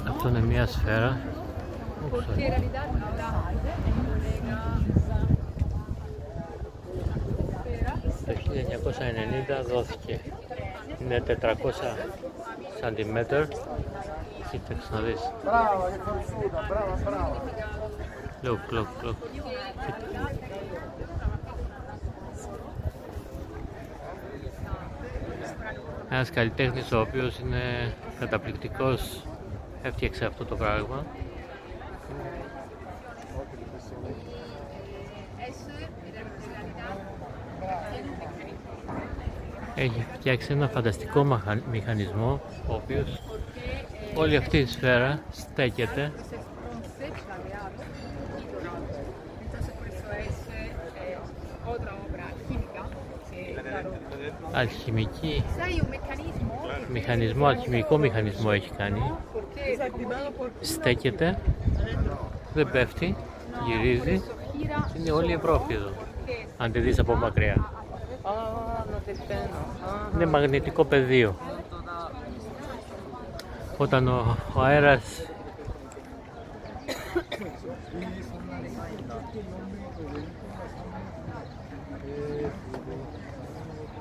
Αυτό είναι μια σφαίρα. Το 1990 δόθηκε. Είναι 400 cm. Κοίταξε να δεις. Look. Ένας καλλιτέχνης ο οποίος είναι καταπληκτικός έφτιαξε αυτό το πράγμα. Έχει φτιάξει ένα φανταστικό μηχανισμό, ο οποίος όλη αυτή η σφαίρα στέκεται αλχημικό μηχανισμό έχει κάνει. Στέκεται, δεν πέφτει, γυρίζει. Είναι όλη η Ευρώπη εδώ, αν τη δεις από μακριά. Είναι μαγνητικό πεδίο. Όταν ο αέρας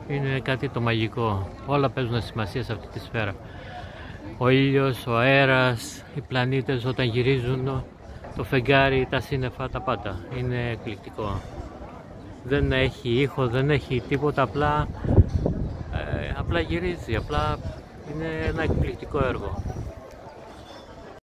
είναι κάτι το μαγικό. Όλα παίζουν σημασία σε αυτή τη σφαίρα. Ο ήλιος, ο αέρας, οι πλανήτες όταν γυρίζουν, το φεγγάρι, τα σύννεφα, τα πάντα. Είναι εκπληκτικό. Δεν έχει ήχο, δεν έχει τίποτα, απλά γυρίζει. Απλά είναι ένα εκπληκτικό έργο.